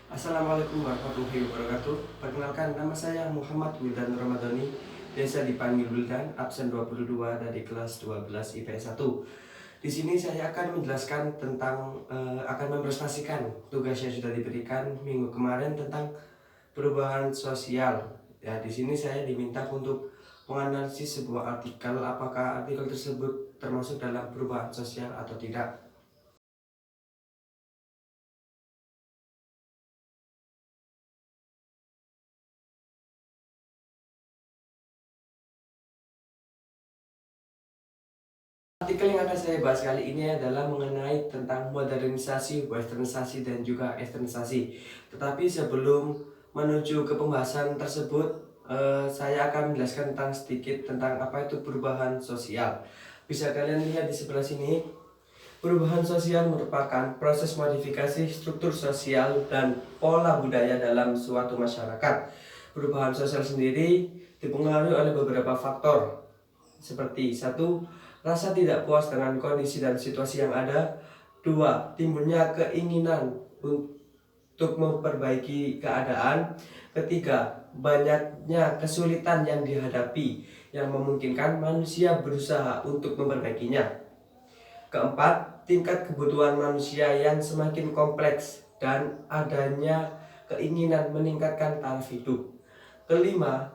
Assalamualaikum warahmatullahi wabarakatuh. Perkenalkan, nama saya Muhammad Wildan Ramadhani, biasa dipanggil Wildan, absen 22 dari kelas 12 IPS 1. Di sini saya akan menjelaskan tentang akan mempresentasikan tugas yang sudah diberikan minggu kemarin tentang perubahan sosial. Ya, di sini saya diminta untuk menganalisis sebuah artikel, apakah artikel tersebut termasuk dalam perubahan sosial atau tidak. Artikel yang akan saya bahas kali ini adalah mengenai tentang modernisasi, westernisasi, dan juga esternisasi. Tetapi sebelum menuju ke pembahasan tersebut, saya akan menjelaskan tentang sedikit tentang apa itu perubahan sosial. Bisa kalian lihat di sebelah sini, perubahan sosial merupakan proses modifikasi struktur sosial dan pola budaya dalam suatu masyarakat. Perubahan sosial sendiri dipengaruhi oleh beberapa faktor, seperti satu, rasa tidak puas dengan kondisi dan situasi yang ada. Dua, timbulnya keinginan untuk memperbaiki keadaan. Ketiga, banyaknya kesulitan yang dihadapi yang memungkinkan manusia berusaha untuk memperbaikinya. Keempat, tingkat kebutuhan manusia yang semakin kompleks dan adanya keinginan meningkatkan taraf hidup. Kelima,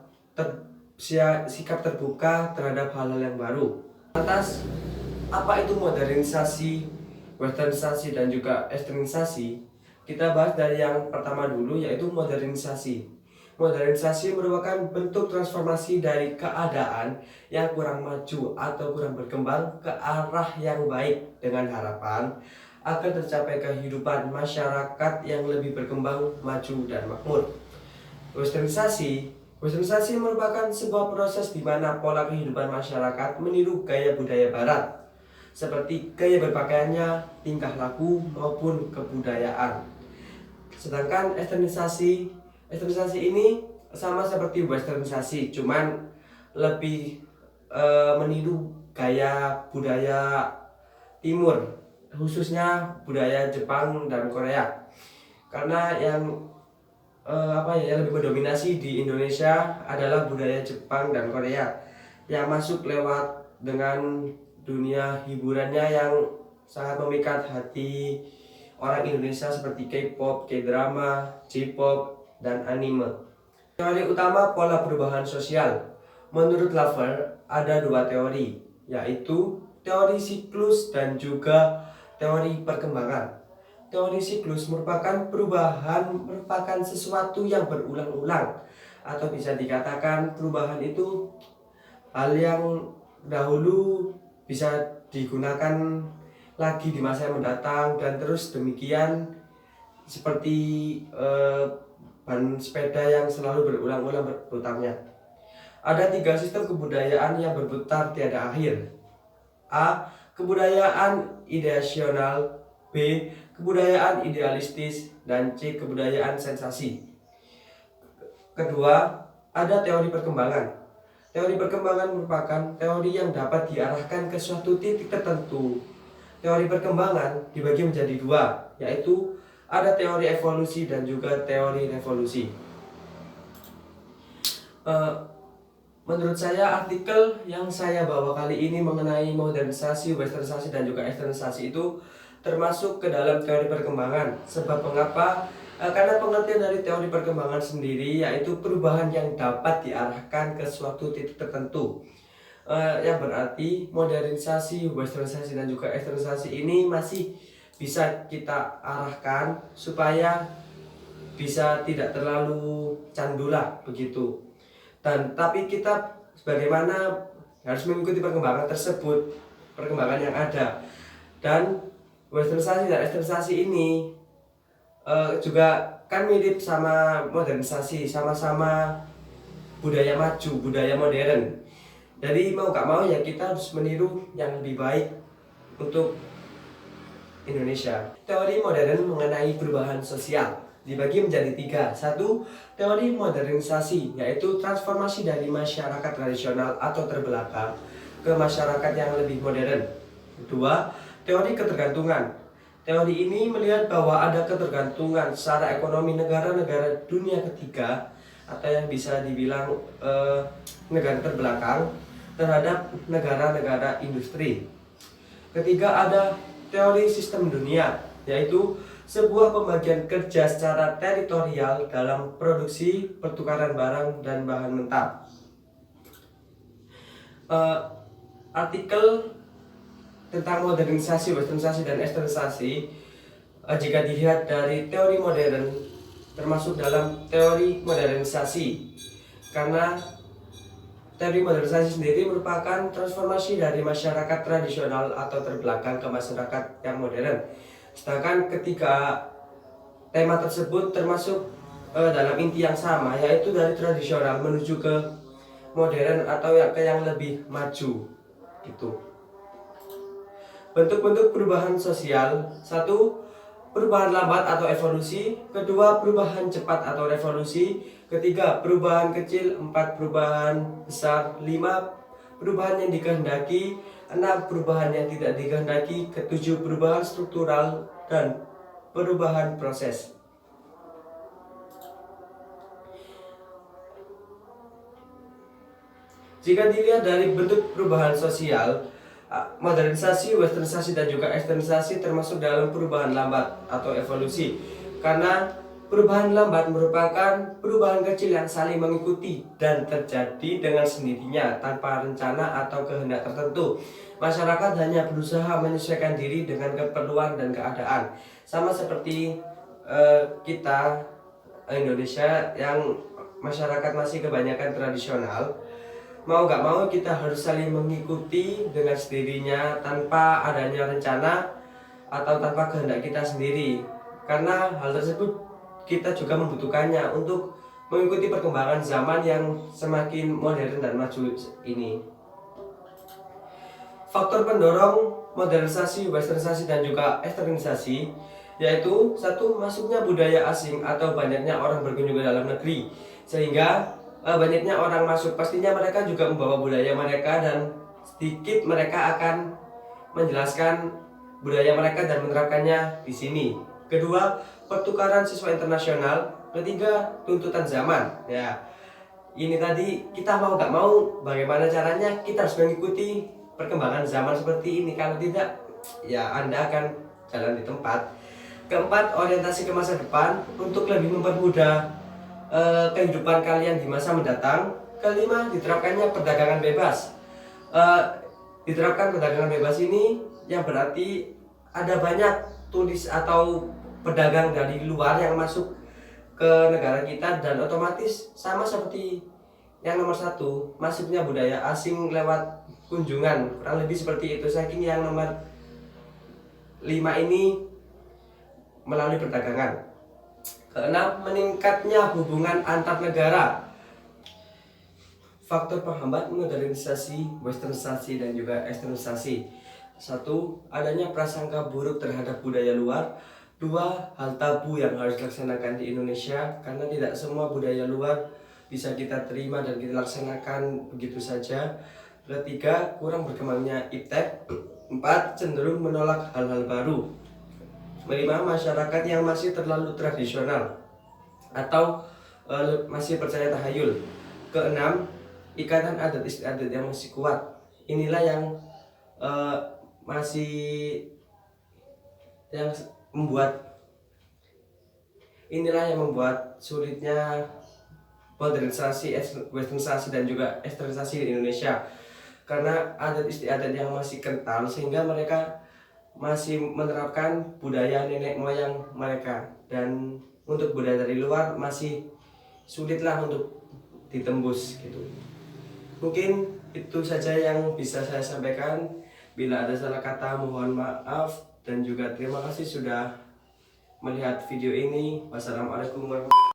sikap terbuka terhadap hal-hal yang baru. Lantas, apa itu modernisasi, westernisasi, dan juga esternisasi? Kita bahas dari yang pertama dulu, yaitu modernisasi. Modernisasi merupakan bentuk transformasi dari keadaan yang kurang maju atau kurang berkembang ke arah yang baik dengan harapan akan tercapai kehidupan masyarakat yang lebih berkembang, maju, dan makmur. Westernisasi merupakan sebuah proses di mana pola kehidupan masyarakat meniru gaya budaya barat, seperti gaya berpakaiannya, tingkah laku, maupun kebudayaan. Sedangkan esternisasi ini sama seperti westernisasi, cuman lebih meniru gaya budaya timur, khususnya budaya Jepang dan Korea. Karena yang yang lebih mendominasi di Indonesia adalah budaya Jepang dan Korea yang masuk lewat dengan dunia hiburannya yang sangat memikat hati orang Indonesia seperti K-pop, K-drama, J-pop, dan anime. Teori utama pola perubahan sosial. Menurut Lover, ada dua teori, yaitu teori siklus dan juga teori perkembangan. Teori siklus merupakan merupakan sesuatu yang berulang-ulang, atau bisa dikatakan perubahan itu hal yang dahulu bisa digunakan lagi di masa yang mendatang, dan terus demikian seperti ban sepeda yang selalu berulang-ulang berputarnya. Ada tiga sistem kebudayaan yang berputar tiada akhir. A. Kebudayaan ideasional. B. Kebudayaan idealistis. Dan C. Kebudayaan sensasi. Kedua, ada teori perkembangan. Teori perkembangan merupakan teori yang dapat diarahkan ke suatu titik tertentu. Teori perkembangan dibagi menjadi dua, yaitu ada teori evolusi dan juga teori revolusi. Menurut saya, artikel yang saya bawa kali ini mengenai modernisasi, westernisasi, dan juga esternisasi itu termasuk ke dalam teori perkembangan. Sebab mengapa? Karena pengertian dari teori perkembangan sendiri yaitu perubahan yang dapat diarahkan ke suatu titik tertentu. Yang berarti modernisasi, westernisasi, dan juga esternisasi ini masih bisa kita arahkan supaya bisa tidak terlalu candulah begitu. Dan tapi kita bagaimana harus mengikuti perkembangan tersebut, perkembangan yang ada. Dan westernisasi dan esternisasi ini juga kan mirip sama modernisasi, sama-sama budaya maju, budaya modern. Jadi mau gak mau ya kita harus meniru yang lebih baik untuk Indonesia. Teori modern mengenai perubahan sosial dibagi menjadi tiga. Satu, teori modernisasi, yaitu transformasi dari masyarakat tradisional atau terbelakang ke masyarakat yang lebih modern. Dua, teori ketergantungan. Teori ini melihat bahwa ada ketergantungan secara ekonomi negara-negara dunia ketiga atau yang bisa dibilang negara terbelakang terhadap negara-negara industri. Ketiga, ada teori sistem dunia, yaitu sebuah pembagian kerja secara teritorial dalam produksi, pertukaran barang, dan bahan mentah. Artikel tentang modernisasi, westernisasi, dan esternisasi jika dilihat dari teori modern termasuk dalam teori modernisasi, karena teori modernisasi sendiri merupakan transformasi dari masyarakat tradisional atau terbelakang ke masyarakat yang modern. Sedangkan ketiga tema tersebut termasuk dalam inti yang sama, yaitu dari tradisional menuju ke modern atau ke yang lebih maju. Gitu. Bentuk-bentuk perubahan sosial: 1. Perubahan lambat atau evolusi. 2. Perubahan cepat atau revolusi. 3. Perubahan kecil. 4. Perubahan besar. 5. Perubahan yang dikehendaki. 6. Perubahan yang tidak dikehendaki. 7. Perubahan struktural dan perubahan proses. Jika dilihat dari bentuk perubahan sosial, modernisasi, westernisasi, dan juga esternisasi termasuk dalam perubahan lambat atau evolusi, karena perubahan lambat merupakan perubahan kecil yang saling mengikuti dan terjadi dengan sendirinya tanpa rencana atau kehendak tertentu. Masyarakat hanya berusaha menyesuaikan diri dengan keperluan dan keadaan, sama seperti kita Indonesia yang masyarakat masih kebanyakan tradisional. Mau gak mau kita harus saling mengikuti dengan sendirinya tanpa adanya rencana atau tanpa kehendak kita sendiri, karena hal tersebut kita juga membutuhkannya untuk mengikuti perkembangan zaman yang semakin modern dan maju ini. Faktor pendorong modernisasi, westernisasi, dan juga esternisasi yaitu: 1. Masuknya budaya asing atau banyaknya orang berkunjung ke dalam negeri, sehingga banyaknya orang masuk, pastinya mereka juga membawa budaya mereka dan sedikit mereka akan menjelaskan budaya mereka dan menerapkannya di sini. 2. Pertukaran siswa internasional. 3. Tuntutan zaman. Ya, ini tadi kita mau gak mau, bagaimana caranya kita harus mengikuti perkembangan zaman seperti ini. Kalau tidak, ya Anda akan jalan di tempat. 4. Orientasi ke masa depan untuk lebih mempermudah kehidupan kalian di masa mendatang. 5. Diterapkannya perdagangan bebas. Diterapkan perdagangan bebas ini yang berarti ada banyak turis atau pedagang dari luar yang masuk ke negara kita, dan otomatis sama seperti yang nomor 1, masuknya budaya asing lewat kunjungan, kurang lebih seperti itu. Saking yang nomor 5 ini melalui perdagangan. 6. Meningkatnya hubungan antar negara. Faktor penghambat modernisasi, westernisasi, dan juga esternisasi: 1. Adanya prasangka buruk terhadap budaya luar. 2. Hal tabu yang harus dilaksanakan di Indonesia, karena tidak semua budaya luar bisa kita terima dan kita laksanakan begitu saja. 3. Kurang berkembangnya iptek. 4. Cenderung menolak hal-hal baru. 5. Masyarakat yang masih terlalu tradisional atau masih percaya tahayul. 6. Ikatan adat istiadat yang masih kuat. Inilah yang membuat sulitnya modernisasi, westernisasi, dan juga esternisasi di Indonesia, karena adat istiadat yang masih kental sehingga mereka masih menerapkan budaya nenek moyang mereka, dan untuk budaya dari luar masih sulitlah untuk ditembus gitu. Mungkin itu saja yang bisa saya sampaikan. Bila ada salah kata mohon maaf, dan juga terima kasih sudah melihat video ini. Wassalamualaikum warahmatullahi wabarakatuh.